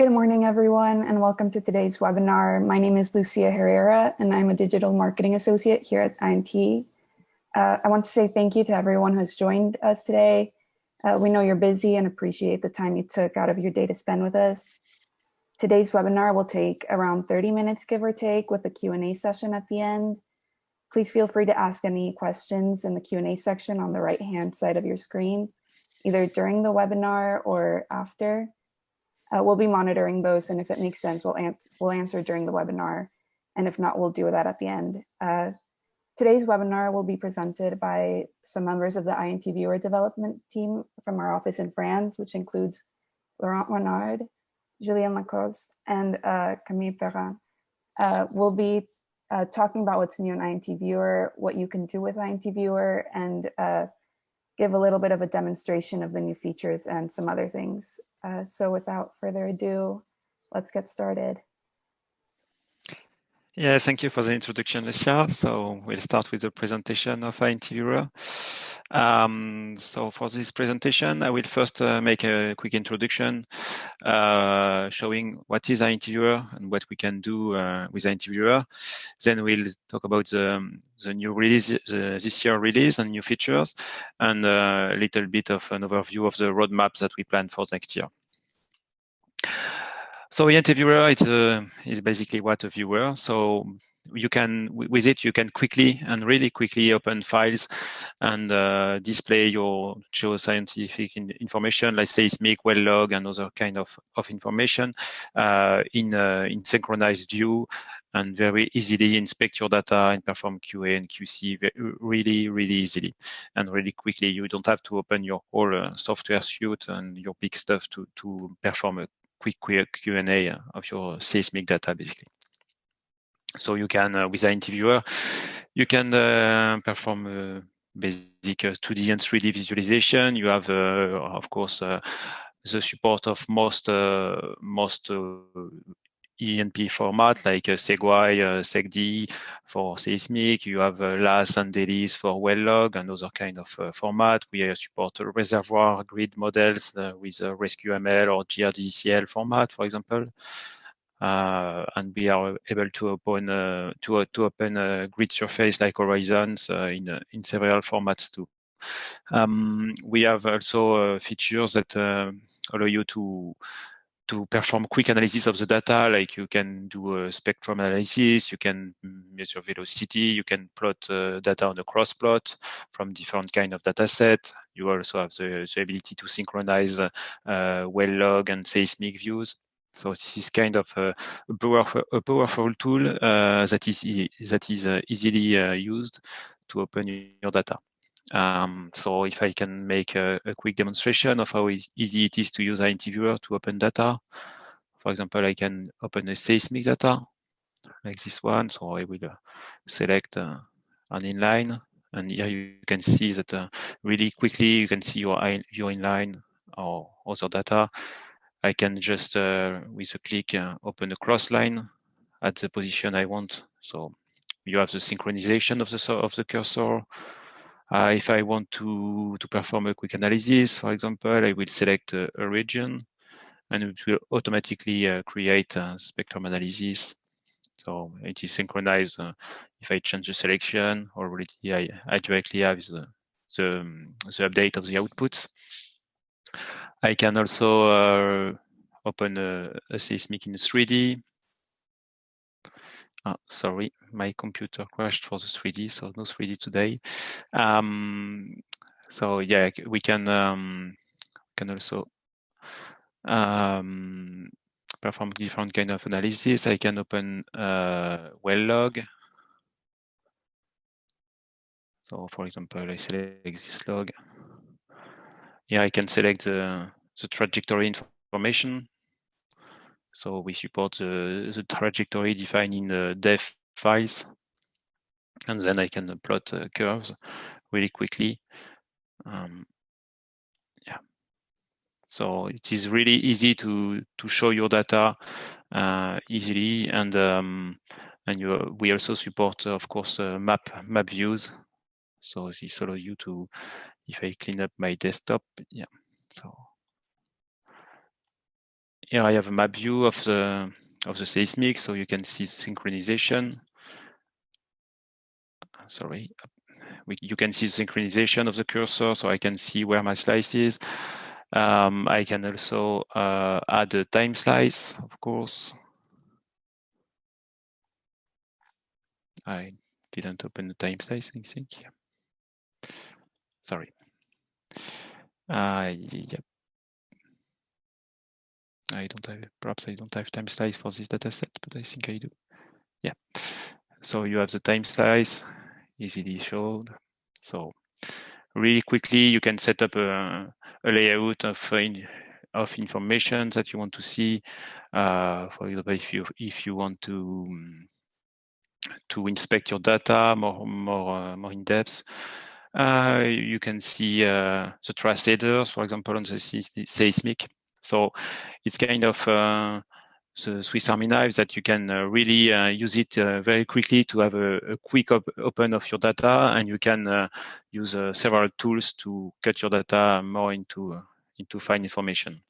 Good morning, everyone, and welcome to today's webinar. My name is Lucia Herrera, and I'm a Digital Marketing Associate here at INT. I want to say thank you to everyone who has joined us today. We know you're busy and appreciate the time you took out of your day to spend with us. Today's webinar will take around 30 minutes, give or take, with a Q&A session at the end. Please feel free to ask any questions in the Q&A section on the right-hand side of your screen, either during the webinar or after. We'll be monitoring those, and if it makes sense, we'll answer during the webinar, and if not, we'll do that at the end. Today's webinar will be presented by some members of the INT Viewer development team from our office in France, which includes Laurent Renard, Julien Lacoste, and Camille Perrin. We'll be talking about what's new in INT Viewer, what you can do with INT Viewer, and give a little bit of a demonstration of the new features and some other things. So without further ado, let's get started. Yeah, thank you for the introduction, Lucia. So we'll start with the presentation of INT Viewer. So for this presentation, I will first make a quick introduction showing what is INT Viewer and what we can do with INT Viewer. Then we'll talk about the new release, this year release and new features, and a little bit of an overview of the roadmap that we plan for next year. So INT Viewer is basically what a viewer. So you can, with it, you can quickly and really quickly open files and display your geoscientific information, like seismic, well log, and other kind of information in synchronized view, and very easily inspect your data and perform QA and QC really easily and really quickly. You don't have to open your whole software suite and your big stuff to perform a quick Q&A of your seismic data, basically. So you can, with INT Viewer, you can perform basic 2D and 3D visualization. You have, of course, the support of most ENP format like Segway, SegD for seismic. You have LAS and DALIS for well log and other kind of format. We support reservoir grid models with RescueML or GRDCL format, for example. And we are able to open a grid surface like Horizons in several formats too. We have also features that allow you to perform quick analysis of the data, like you can do a spectrum analysis, you can measure velocity, you can plot data on a cross plot from different kind of data set. You also have the ability to synchronize well log and seismic views. So this is kind of a powerful tool that is easily used to open your data. So if I can make a quick demonstration of how easy it is to use INT Viewer to open data. For example, I can open a seismic data like this one. So I will select an inline, and here you can see that really quickly you can see your inline or other data. I can just with a click open a cross line at the position I want. So you have the synchronization of the cursor. If I want to perform a quick analysis, for example, I will select a region, and it will automatically create a spectrum analysis. So it is synchronized. If I change the selection, already I directly have the update of the outputs. I can also open a seismic in 3D. Sorry, my computer crashed for the 3D, so no 3D today. So yeah, we can also perform different kind of analysis. I can open well log. So for example, I select this log. Here I can select the trajectory information. So we support the trajectory defined in the def files. And then I can plot curves really quickly. Yeah. So it is really easy to show your data easily, and we also support, of course, map views. So this allows you to, if I clean up my desktop, yeah. So here I have a map view of the seismic, so you can see synchronization. Sorry, you can see synchronization of the cursor, so I can see where my slice is. I can also add a time slice, of course. I didn't open the time slice, I think. Sorry. Yep. Perhaps I don't have time slice for this data set, but I think I do. Yeah. So you have the time slice, easily showed. So really quickly, you can set up a layout of information that you want to see. For example, if you want to inspect your data more in depth, you can see the trace headers, for example, on the seismic. So it's kind of the Swiss Army knife that you can really use it very quickly to have a quick open of your data, and you can use several tools to cut your data more into fine information.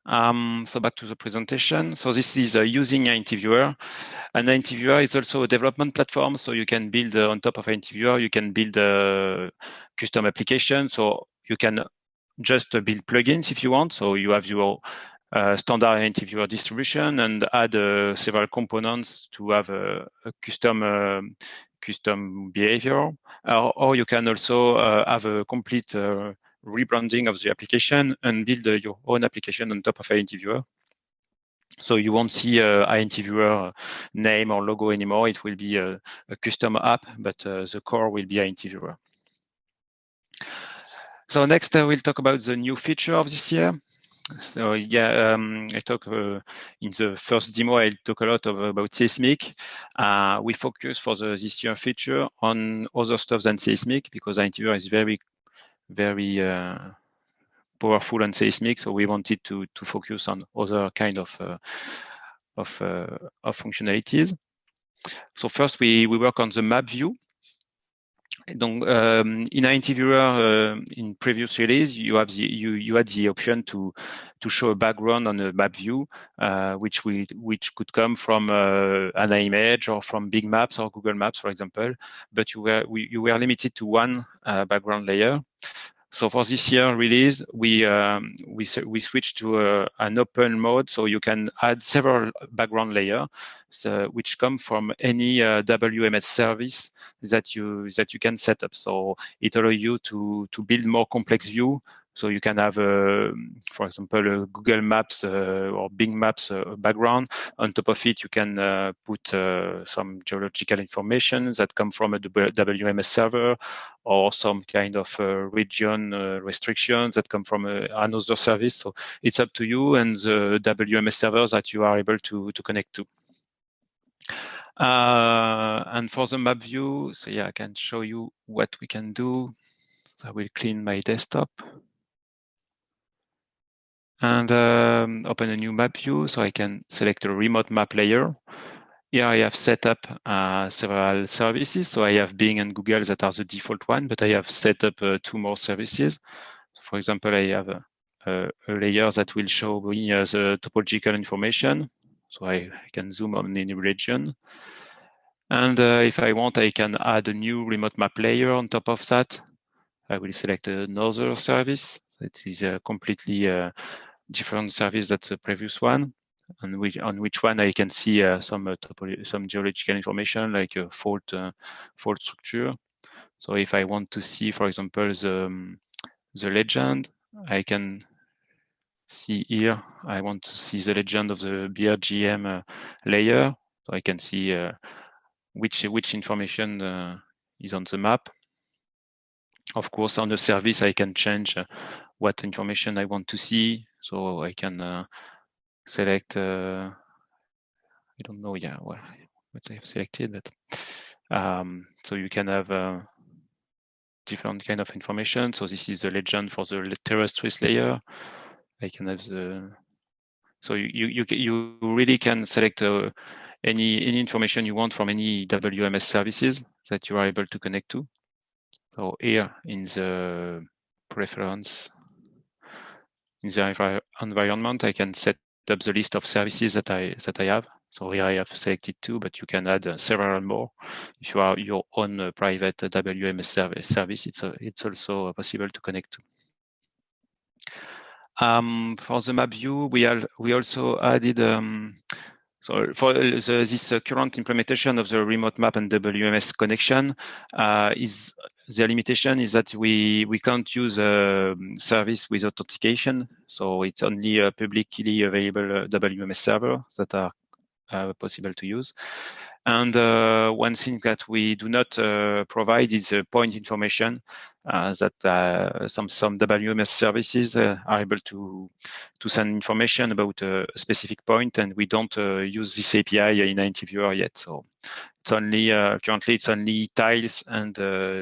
So back to the presentation. So this is using INT Viewer. And INT Viewer is also a development platform. So you can build on top of INT Viewer, you can build a custom application. So you can just build plugins if you want. So you have your standard INT Viewer distribution and add several components to have a custom behavior. Or you can also have a complete rebranding of the application and build your own application on top of INT Viewer. So you won't see INT Viewer name or logo anymore. It will be a custom app, but the core will be INT Viewer. So next, we'll talk about the new feature of this year. So yeah, I talk in the first demo. I talk a lot about seismic. We focus for this year feature on other stuff than seismic because INT Viewer is very powerful on seismic. So we wanted to focus on other kind of functionalities. So first we work on the map view. Donc, in INT Viewer, in previous release, you had the option to show a background on a map view, which could come from an image or from Bing Maps or Google Maps, for example. But you were limited to one background layer. So for this year release, we switched to an open mode, so you can add several background layers, which come from any WMS service that you can set up. So it allows you to build more complex view. So you can have, for example, a Google Maps or Bing Maps background. On top of it, you can put some geological information that come from a WMS server, or some kind of region restrictions that come from another service. So it's up to you and the WMS servers that you are able to connect to. And for the map view, so yeah, I can show you what we can do. So I will clean my desktop and open a new map view. So I can select a remote map layer. Here I have set up several services. So I have Bing and Google that are the default one, but I have set up 2 more services. So for example, I have a layer that will show me the topological information. So I can zoom on any region. And if I want, I can add a new remote map layer on top of that. I will select another service. It is a completely different service than the previous one, and on which one I can see some geological information like a fault structure. So if I want to see, for example, the legend, I can see here. I want to see the legend of the BRGM layer, so I can see which information is on the map. Of course, on the service, I can change what information I want to see. So I can select, I don't know, yeah, what I have selected, but so you can have different kind of information. So this is the legend for the terrestrial layer. I can have so you really can select any information you want from any WMS services that you are able to connect to. So here in the preference, in the environment, I can set up the list of services that I have. So here I have selected 2, but you can add several more. If you are your own private WMS service, it's also possible to connect to. For the map view, we also added so for this current implementation of the remote map and WMS connection, is the limitation is that we can't use a service with authentication. So it's only a publicly available WMS server that are possible to use. And one thing that we do not provide is point information that some WMS services are able to send information about a specific point, and we don't use this API in INT-Viewer yet. So it's only currently it's only tiles and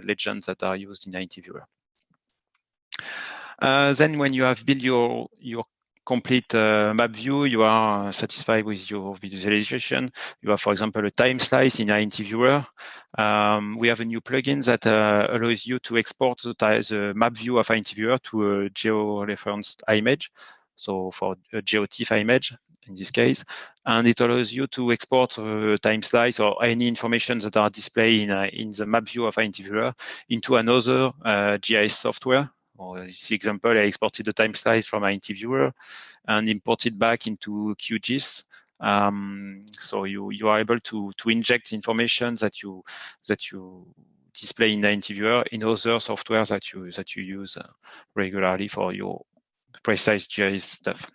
legends that are used in INT-Viewer. Then when you have built your complete map view, you are satisfied with your visualization. You have, for example, a time slice in INT-Viewer. We have a new plugin that allows you to export the map view of INT-Viewer to a geo-referenced image. So for a GeoTIFF image in this case, and it allows you to export time slice or any information that are displayed in the map view of INT-Viewer into another GIS software. For this example, I exported a time slice from INT-Viewer and imported back into QGIS. So you are able to inject information that you display in INT-Viewer in other software that you use regularly for your precise GIS stuff.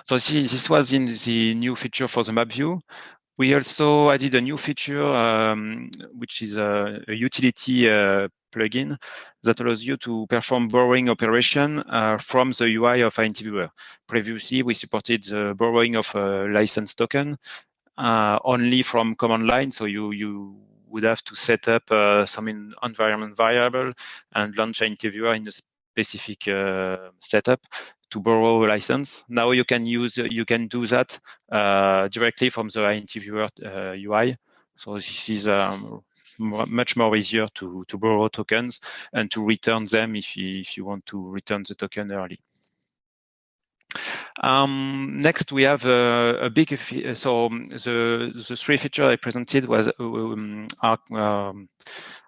So this was in the new feature for the map view. We also added a new feature, which is a utility plugin that allows you to perform borrowing operation from the UI of INT-Viewer. Previously, we supported the borrowing of a license token only from command line, so you would have to set up some environment variable and launch INT-Viewer in a specific setup to borrow a license. Now you can do that directly from the INT-Viewer UI. So this is much more easier to borrow tokens and to return them if you want to return the token early. Next, we have a big. So the 3 features I presented was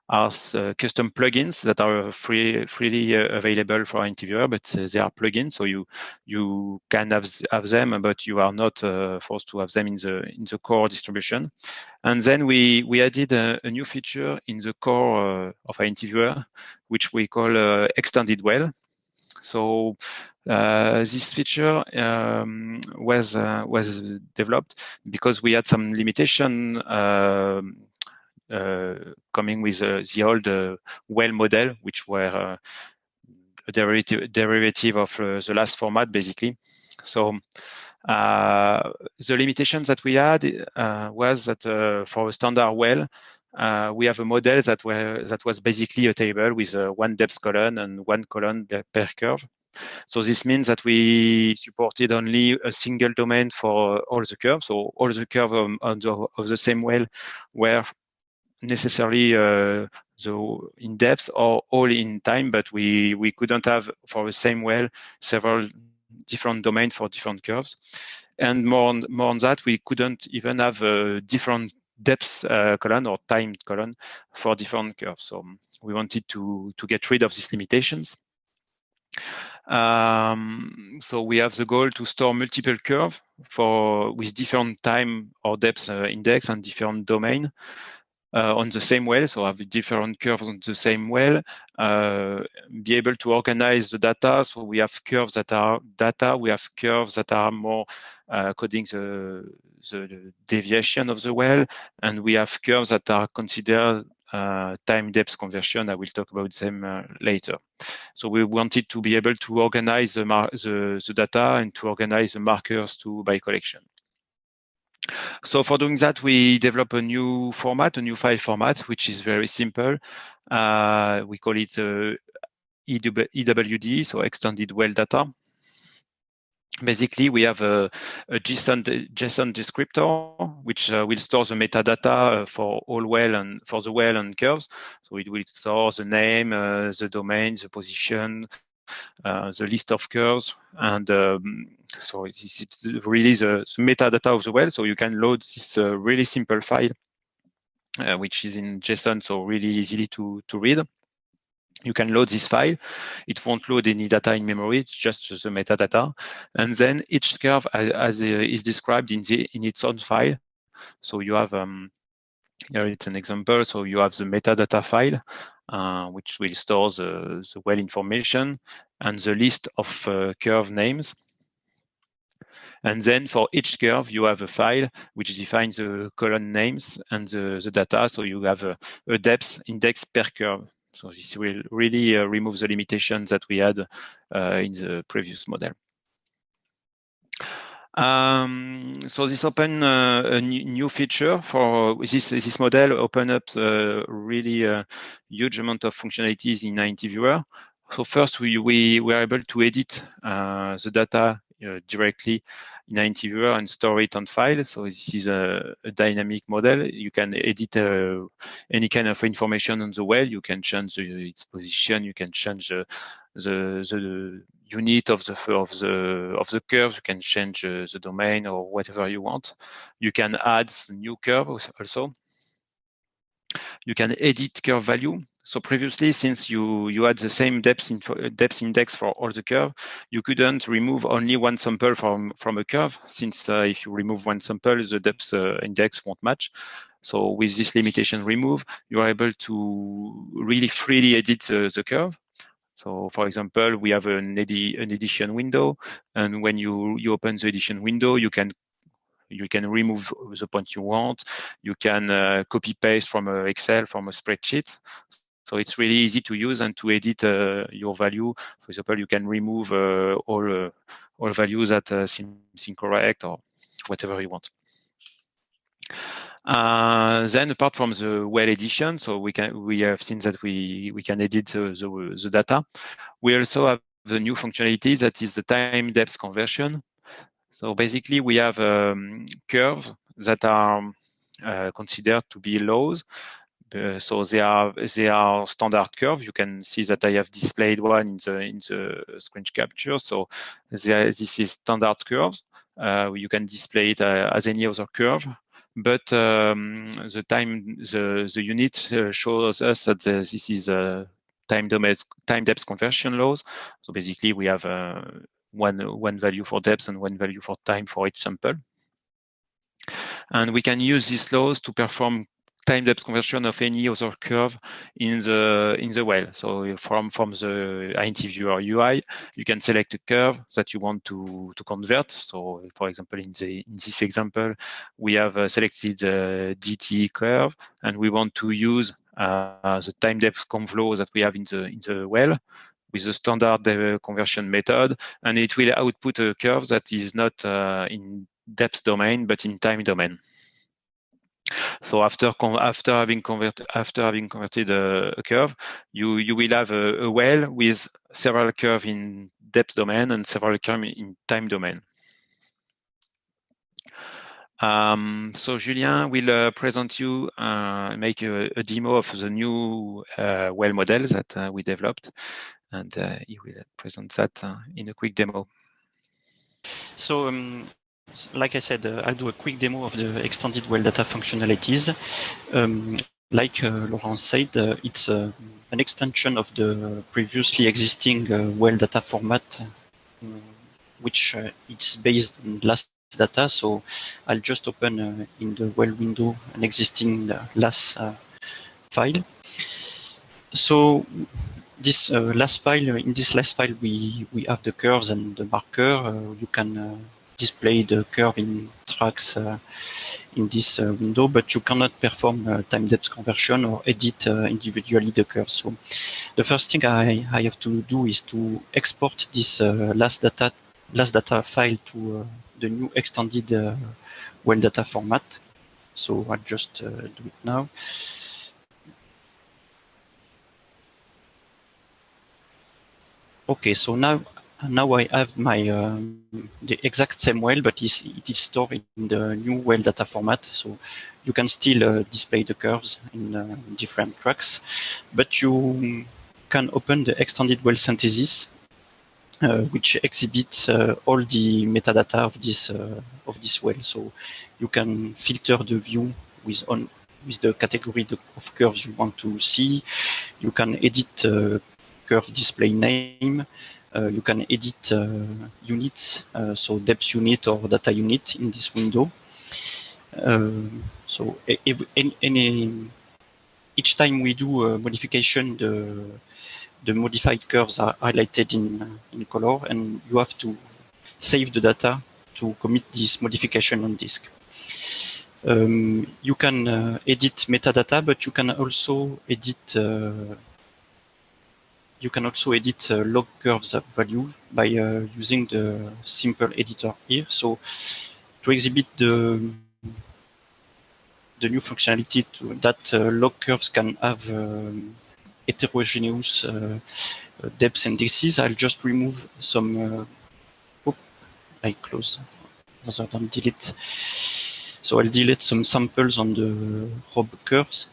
custom plugins that are freely available for INT-Viewer, but they are plugins, so you can have them, but you are not forced to have them in the core distribution. And then we added a new feature in the core of INT-Viewer, which we call extended well. So this feature was developed because we had some limitation coming with the old well model, which were a derivative of the last format, basically. So the limitation that we had was that for a standard well, we have a model that was basically a table with 1 depth column and 1 column per curve. So this means that we supported only a single domain for all the curves. So all the curves of the same well were necessarily in depth or all in time, but we couldn't have for the same well several different domains for different curves. And more on that, we couldn't even have different depth column or time column for different curves. So we wanted to get rid of these limitations. So we have the goal to store multiple curves with different time or depth index and different domain on the same well, so have different curves on the same well, be able to organize the data. So we have curves that are data, we have curves that are more coding the deviation of the well, and we have curves that are considered time depth conversion. I will talk about them later. So we wanted to be able to organize the data and to organize the markers by collection. So for doing that, we develop a new file format, which is very simple. We call it EWD, so extended well data. Basically, we have a JSON descriptor, which will store the metadata for all well and for the well and curves. So it will store the name, the domain, the position, the list of curves, and so it's really the metadata of the well. So you can load this really simple file, which is in JSON, so really easily to read. You can load this file. It won't load any data in memory. It's just the metadata, and then each curve as is described in its own file. So you have here it's an example. So you have the metadata file, which will store the well information and the list of curve names. And then for each curve, you have a file which defines the column names and the data. So you have a depth index per curve. So this will really remove the limitations that we had in the previous model. So this open a new feature for this model, open up really huge amount of functionalities in INT Viewer. So first, we were able to edit the data directly in INT Viewer and store it on file. So this is a dynamic model. You can edit any kind of information on the well. You can change its position. You can change the unit of the curve. You can change the domain or whatever you want. You can add new curve also. You can edit curve value. So previously, since you had the same depth index for all the curve, you couldn't remove only one sample from a curve, since if you remove one sample, the depth index won't match. So with this limitation removed, you are able to really freely edit the curve. So for example, we have an edition window, and when you open the edition window, you can remove the point you want. You can copy paste from Excel, from a spreadsheet. So it's really easy to use and to edit your value. For example, you can remove all values that seems incorrect or whatever you want. Then apart from the well edition, so we have seen that we can edit the data. We also have the new functionality that is the time depth conversion. So basically, we have curves that are considered to be lows. So they are standard curve. You can see that I have displayed one in the screen capture. So this is standard curves. You can display it as any other curve, but the unit shows us that this is time depth conversion laws. So basically, we have one value for depth and one value for time for each sample. And we can use these laws to perform time depth conversion of any other curve in the well. So from the INT Viewer UI, you can select a curve that you want to convert. So for example, in this example, we have selected the DT curve, and we want to use the time depth convlo that we have in the well with the standard conversion method, and it will output a curve that is not in depth domain but in time domain. So after having converted a curve, you will have a well with several curves in depth domain and several curves in time domain. So Julien will present you, make a demo of the new well model that we developed, and he will present that in a quick demo. So like I said, I'll do a quick demo of the extended well data functionalities. Like Laurent said, it's an extension of the previously existing well data format, which it's based on LAS data. So I'll just open in the well window an existing LAS file. So this LAS file, in this LAS file, we have the curves and the marker. You can display the curve in tracks in this window, but you cannot perform time depth conversion or edit individually the curves. So the first thing I have to do is to export this LAS data file to the new extended well data format. So I'll just do it now. Okay, so now I have my the exact same well, but it is stored in the new well data format. So you can still display the curves in different tracks, but you can open the extended well synthesis which exhibits all the metadata of this well. So you can filter the view with the category of curves you want to see. You can edit curve display name. You can edit units, so depth unit or data unit in this window. So each time we do a modification, the modified curves are highlighted in color, and you have to save the data to commit this modification on disk. You can edit metadata, but you can also edit log curves value by using the simple editor here. So to exhibit the new functionality that log curves can have heterogeneous depths and indices, I'll just remove some. I close rather than delete. So I'll delete some samples on the Rob curves.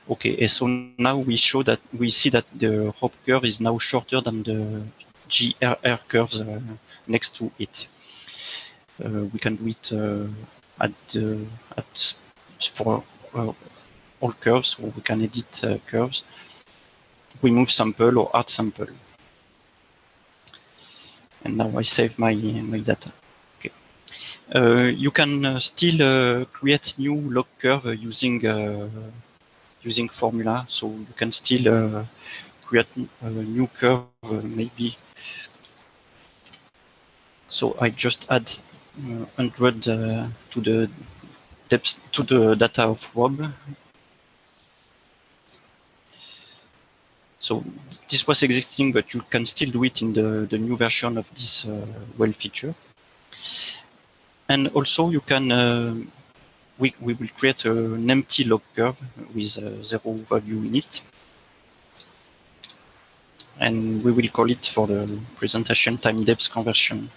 Okay, and so now we see that the Rob curve is now shorter than the GRR curves next to it. We can do it for all curves, so we can edit curves, remove sample or add sample. And now I save my data. Okay. You can still create new log curve using formula. So you can still create a new curve, maybe. So I just add 100 to the depth to the data of Rob. So this was existing, but you can still do it in the new version of this well feature. And also you can, we will create an empty log curve with zero value in it. And we will call it for the presentation time depth conversion.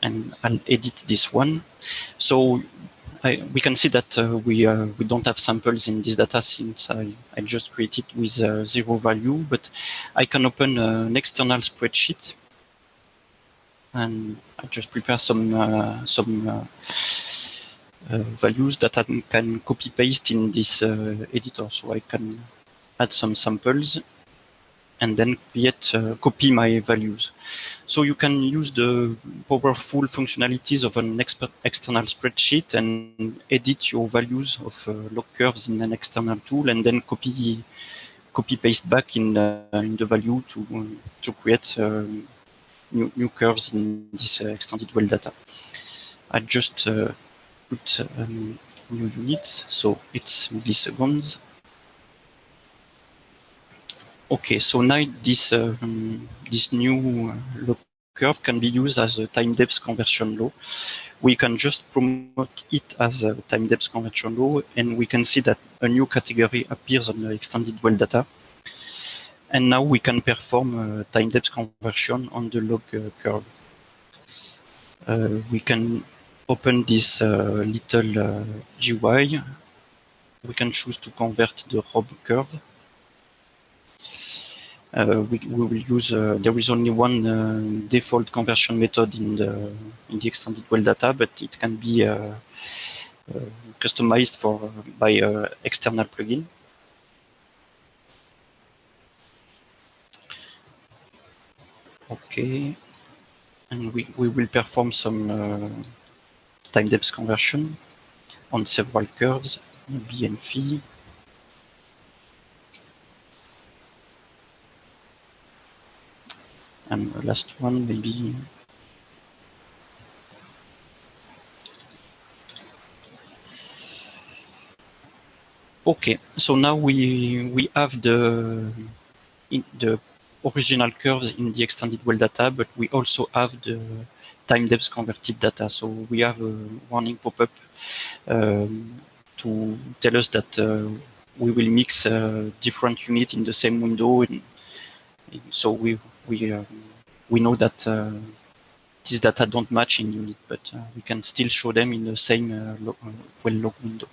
And I'll edit this one. So we can see that we don't have samples in this data since I just created with zero value, but I can open an external spreadsheet, and I just prepare some values that I can copy paste in this editor. So I can add some samples and then copy my values. So you can use the powerful functionalities of an external spreadsheet and edit your values of log curves in an external tool, and then copy paste back in the value to create new curves in this extended well data. I just put new units, so it's milliseconds. Okay, so now this new log curve can be used as a time depth conversion law. We can just promote it as a time depth conversion law, and we can see that a new category appears on the extended well data. And now we can perform time depth conversion on the log curve. We can open this little GUI. We can choose to convert the Rob curve. We will use, there is only one default conversion method in the extended well data, but it can be customized by external plugin. Okay, and we will perform some time depth conversion on several curves, B and phi. And the last one, maybe. Okay, so now we have the original curves in the extended well data, but we also have the time depth converted data. So we have a warning pop-up to tell us that we will mix different units in the same window, and so we know that these data don't match in unit, but we can still show them in the same well log window.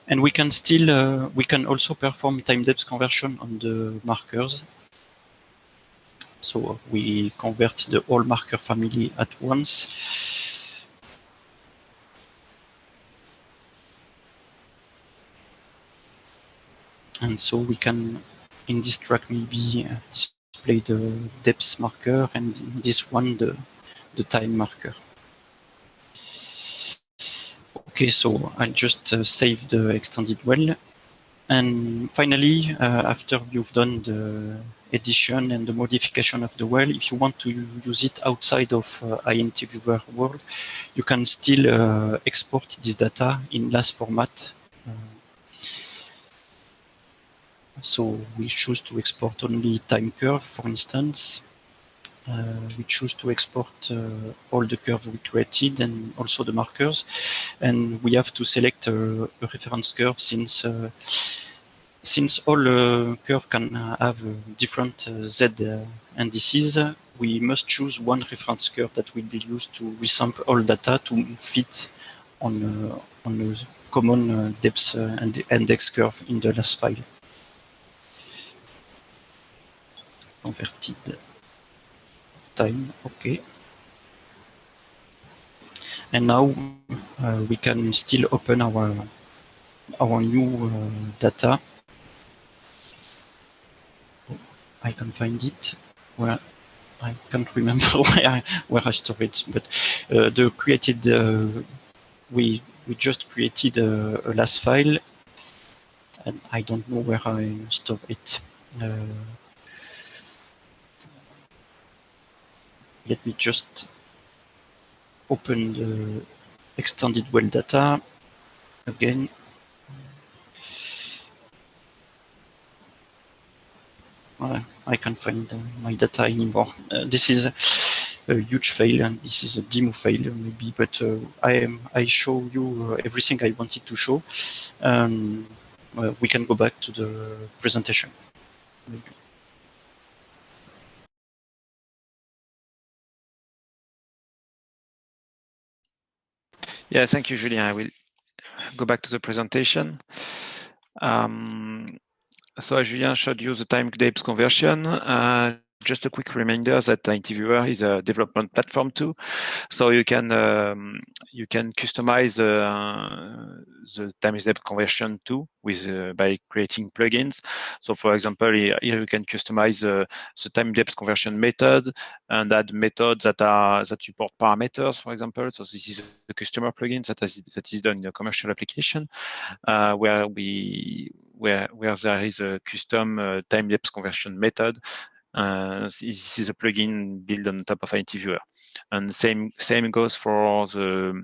And we can also perform time depth conversion on the markers. So we convert the whole marker family at once. And so we can, in this track, maybe display the depth marker, and in this one, the time marker. Okay, so I just save the extended well. And finally, after you've done the edition and the modification of the well, if you want to use it outside of INT Viewer world, you can still export this data in LAS format. So we choose to export only time curve, for instance. We choose to export all the curves we created and also the markers. And we have to select a reference curve since all curve can have different Z indices, we must choose one reference curve that will be used to resample all data to fit on a common depth and index curve in the last file. Converted time, okay. And now we can still open our new data. I can find it where I can't remember where I stored it, but the created we just created a last file, and I don't know where I stored it. Let me just open the extended well data again. I can't find my data anymore. This is a huge fail, and this is a demo fail maybe, but I show you everything I wanted to show. We can go back to the presentation. Maybe. Yeah, thank you, Julien. I will go back to the presentation. So as Julien showed you the time depth conversion, just a quick reminder that INTViewer is a development platform too. So you can customize the time depth conversion too with by creating plugins. So for example, here you can customize the time depth conversion method and add methods that support parameters, for example. So this is a customer plugin that is done in a commercial application where there is a custom time depth conversion method. This is a plugin built on top of INTViewer, and same goes for the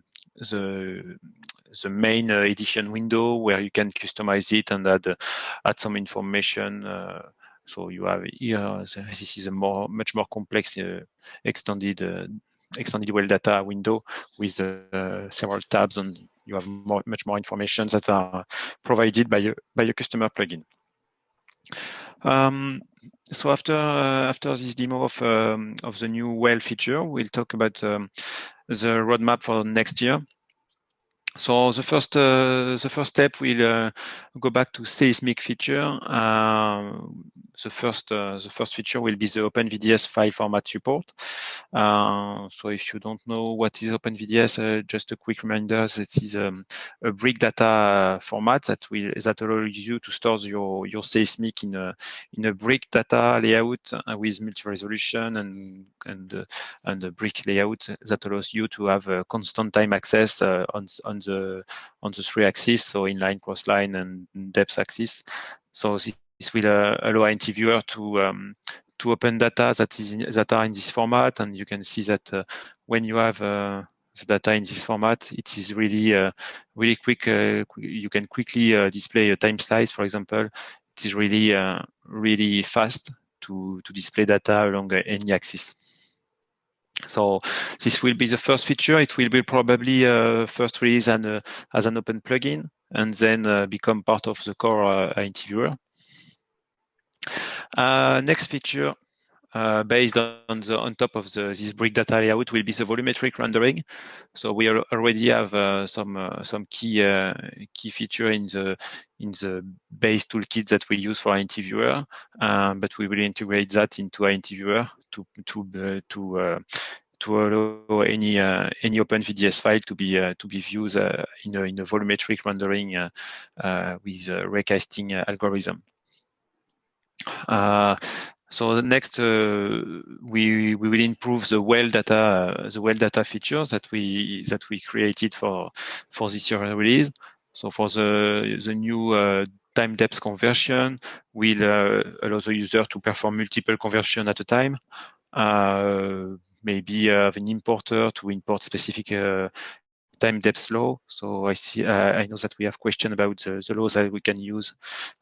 main edition window where you can customize it and add some information. So you have here this is a much more complex extended well data window with several tabs, and you have much more information that are provided by a customer plugin. So after this demo of the new well feature, we'll talk about the roadmap for next year. So the first step, we'll go back to seismic feature. The first feature will be the OpenVDS file format support. So if you don't know what is OpenVDS, just a quick reminder that is a brick data format that allows you to store your seismic in a brick data layout with multi-resolution and a brick layout that allows you to have a constant time access on the 3 axis, so inline, crossline, and depth axis. So this will allow INTViewer to open data that are in this format, and you can see that when you have the data in this format, it is really quick. You can quickly display a time slice, for example. It is really fast to display data along any axis. So this will be the first feature. It will be probably first released as an open plugin, and then become part of the core INTViewer. Next feature based on top of this brick data layout will be the volumetric rendering. So we already have some key feature in the base toolkit that we use for INT Viewer, but we will integrate that into INT Viewer to allow any OpenVDS file to be viewed in a volumetric rendering with recasting algorithm. So the next, we will improve the well data features that we created for this year release. So for the new time depth conversion, will allow the user to perform multiple conversion at a time. Maybe have an importer to import specific time depth law. So I know that we have question about the laws that we can use.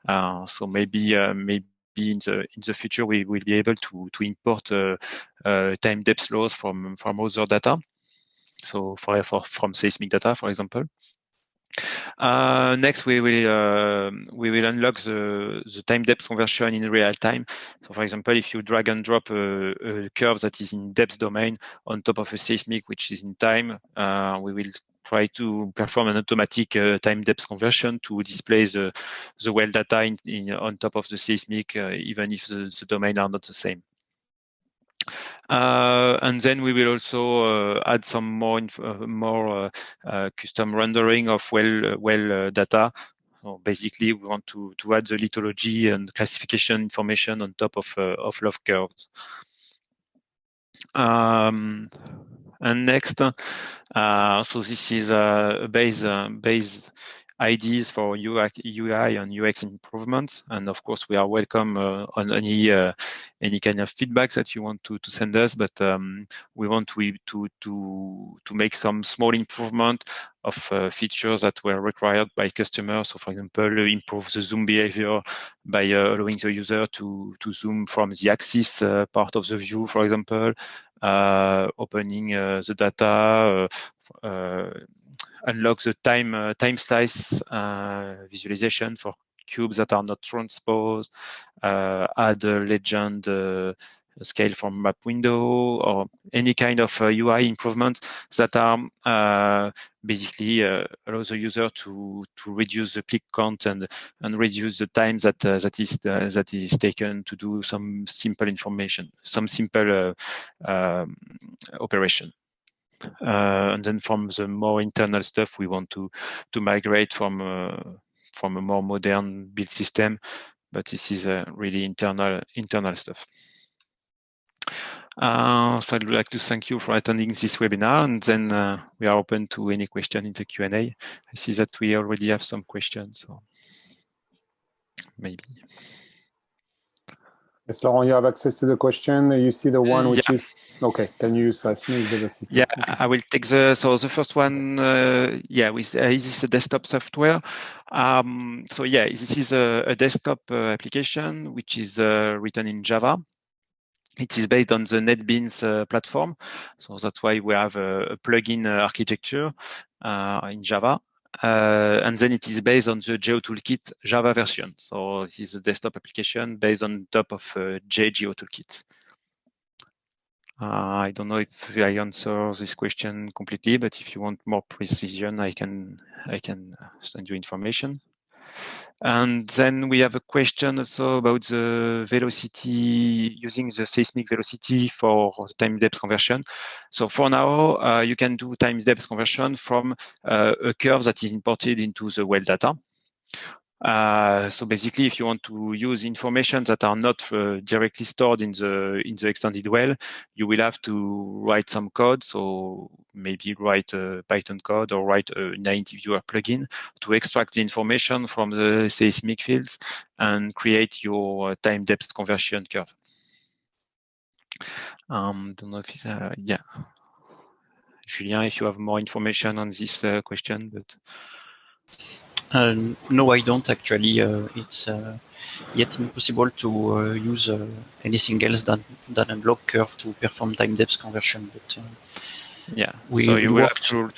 So maybe in the future we will be able to import time depth laws from other data. So from seismic data, for example. Next, we will unlock the time depth conversion in real time. So, for example, if you drag and drop a curve that is in depth domain on top of a seismic which is in time, we will try to perform an automatic time depth conversion to display the well data on top of the seismic, even if the domain are not the same. And then we will also add some more custom rendering of well data. So basically, we want to add the lithology and classification information on top of log curves. And next, so this is base ideas for UI and UX improvements, and of course we are welcome on any kind of feedback that you want to send us. But we want to make some small improvement of features that were required by customers. So, for example, improve the zoom behavior by allowing the user to zoom from the axis part of the view, for example, opening the data. Unlock the time slice visualization for cubes that are not transposed, add a legend scale from map window, or any kind of UI improvements that are basically allow the user to reduce the click count and reduce the time that is taken to do some simple operation. And then from the more internal stuff, we want to migrate from a more modern build system, but this is really internal stuff. So I'd like to thank you for attending this webinar, and then we are open to any question in the Q&A. I see that we already have some questions, so maybe. Yes, Laurent, you have access to the question. You see the one which is okay. Can you use seismic velocity? Yeah, okay. I will take the first one. With is this a desktop software? So yeah, this is a desktop application which is written in Java. It is based on the NetBeans platform, so that's why we have a plugin architecture in Java. And then it is based on the GeoToolkit Java version. So this is a desktop application based on top of GeoToolkit. I don't know if I answer this question completely, but if you want more precision, I can send you information. And then we have a question also about the velocity, using the seismic velocity for time depth conversion. So for now, you can do time depth conversion from a curve that is imported into the well data. So basically, if you want to use information that are not directly stored in the extended well, you will have to write some code. So maybe write a Python code or write a INT Viewer plugin to extract the information from the seismic fields and create your time depth conversion curve. Don't know if it's yeah. Julien, if you have more information on this question, but. No, I don't actually. It's yet impossible to use anything else than a log curve to perform time depth conversion. But yeah, so you will have to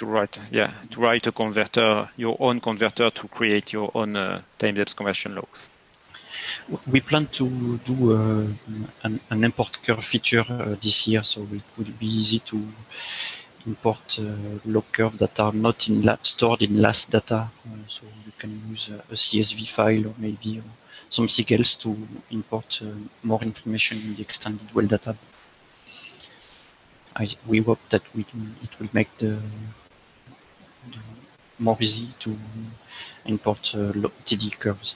write a converter, your own converter, to create your own time depth conversion logs. We plan to do an import curve feature this year, so it will be easy to import log curve that are not stored in LAS data. So you can use a CSV file or maybe something else to import more information in the extended well data. We hope that it will make the more easy to import TD curves.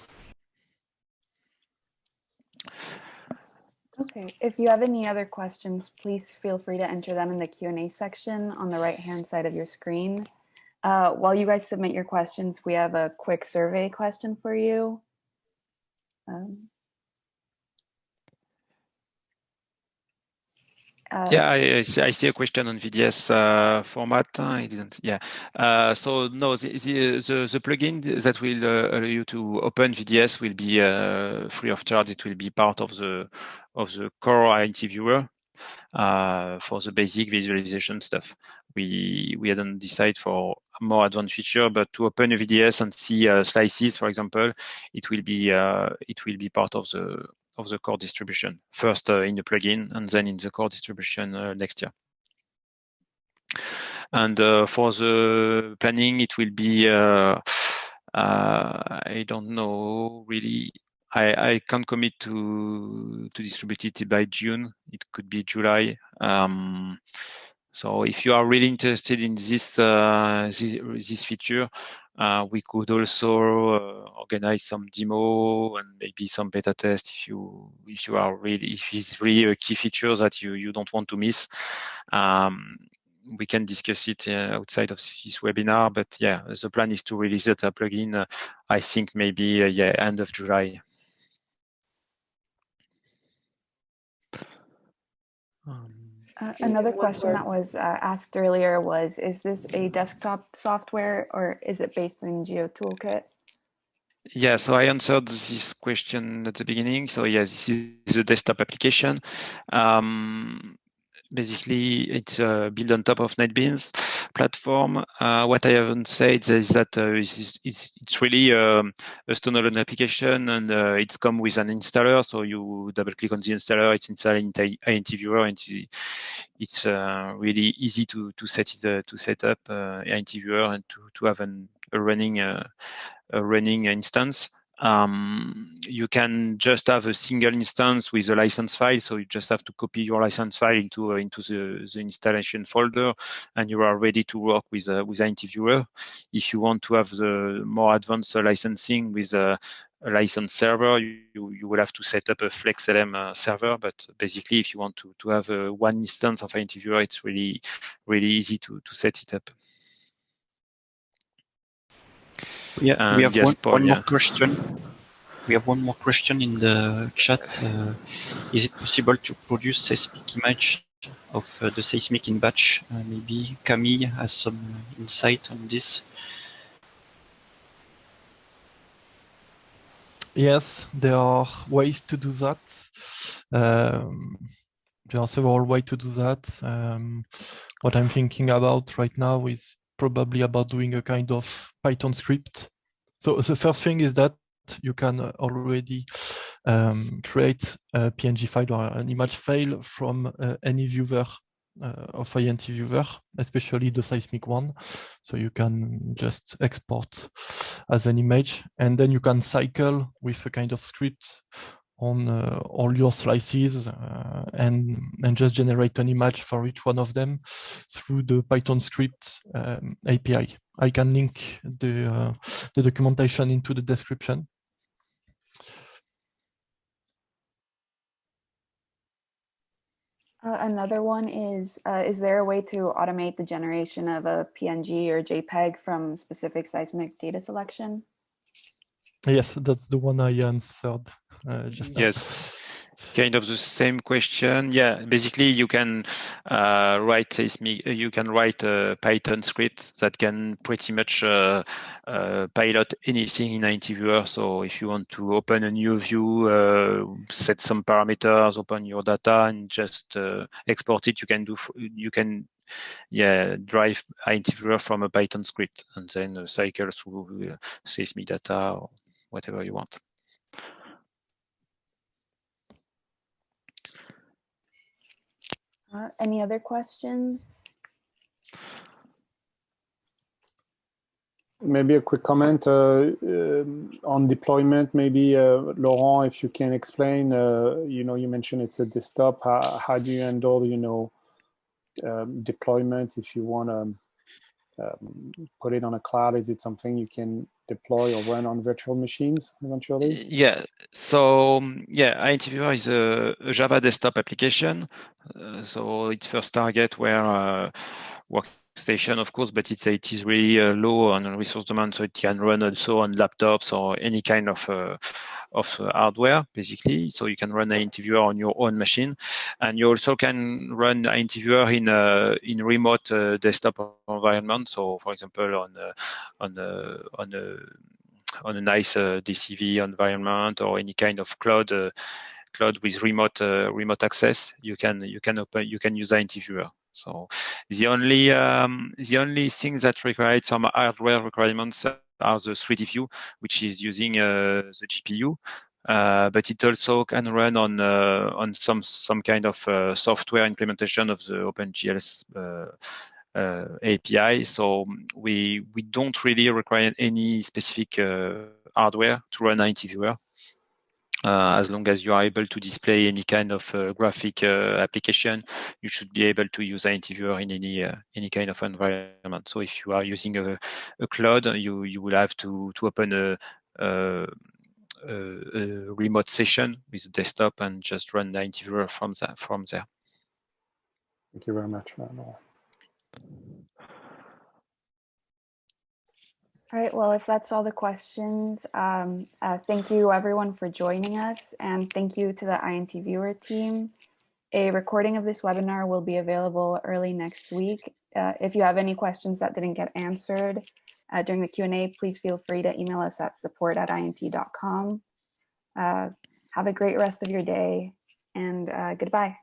Okay, if you have any other questions, please feel free to enter them in the Q&A section on the right-hand side of your screen. While you guys submit your questions, we have a quick survey question for you. Yeah, I see a question on VDS format. I didn't. Yeah. So no, the plugin that will allow you to open VDS will be free of charge. It will be part of the core INT viewer for the basic visualization stuff. We hadn't decided for a more advanced feature, but to open a VDS and see slices, for example, it will be part of the core distribution, first in the plugin and then in the core distribution next year. And for the planning, it will be, I don't know really. I can't commit to distribute it by June. It could be July. So if you are really interested in this feature, we could also organize some demo and maybe some beta test if it's really a key feature that you don't want to miss. We can discuss it outside of this webinar, but yeah, the plan is to release that plugin. I think maybe end of July. Another question that was asked earlier was, is this a desktop software or is it based in GeoToolkit? Yeah, so I answered this question at the beginning. So yeah, this is a desktop application. Basically, it's built on top of NetBeans platform. What I haven't said is that it's really a standalone application, and it's come with an installer. So you double click on the installer, it's installed in INT Viewer, and it's really easy to set up INT Viewer and to have a running instance. You can just have a single instance with a license file, so you just have to copy your license file into the installation folder, and you are ready to work with INT Viewer. If you want to have the more advanced licensing with a license server, you will have to set up a FlexLM server. But basically, if you want to have one instance of INT Viewer, it's really easy to set it up. Yeah, we have one more question. We have one more question in the chat. Is it possible to produce seismic image of the seismic in batch? Maybe Camille has some insight on this. Yes, there are ways to do that. There are several ways to do that. What I'm thinking about right now is probably about doing a kind of Python script. So the first thing is that you can already create a PNG file or an image file from any viewer of INT Viewer, especially the seismic one. So you can just export as an image, and then you can cycle with a kind of script on all your slices and just generate an image for each one of them through the Python script API. I can link the documentation into the description. Another one is there a way to automate the generation of a PNG or JPEG from specific seismic data selection? Yes, that's the one I answered just now. Yes, kind of the same question. Yeah, basically you can write seismic. You can write a Python script that can pretty much pilot anything in INT Viewer. So if you want to open a new view, set some parameters, open your data, and just export it, you can drive INT Viewer from a Python script and then cycle through seismic data or whatever you want. Any other questions? Maybe a quick comment on deployment. Maybe Laurent, if you can explain. You mentioned it's a desktop. How do you handle, deployment if you want to put it on a cloud? Is it something you can deploy or run on virtual machines eventually? Yeah. So INT-Viewer is a Java desktop application. So its first target were workstation, of course, but it is really low on resource demand, so it can run also on laptops or any kind of hardware, basically. So you can run INT-Viewer on your own machine, and you also can run INT-Viewer in remote desktop environment. So, for example, on a nice DCV environment or any kind of cloud with remote access, you can use INT-Viewer. So the only thing that requires some hardware requirements are the 3D view, which is using the GPU. But it also can run on some kind of software implementation of the OpenGL API. So we don't really require any specific hardware to run INT-Viewer. As long as you are able to display any kind of graphic application, you should be able to use INT-Viewer in any kind of environment. So if you are using a cloud, you will have to open a remote session with a desktop and just run the INT-Viewer from there. Thank you very much, Laurent. All right, well, if that's all the questions, thank you everyone for joining us, and thank you to the INT-Viewer team. A recording of this webinar will be available early next week. If you have any questions that didn't get answered during the Q&A, please feel free to email us at support@int.com. Have a great rest of your day, and goodbye.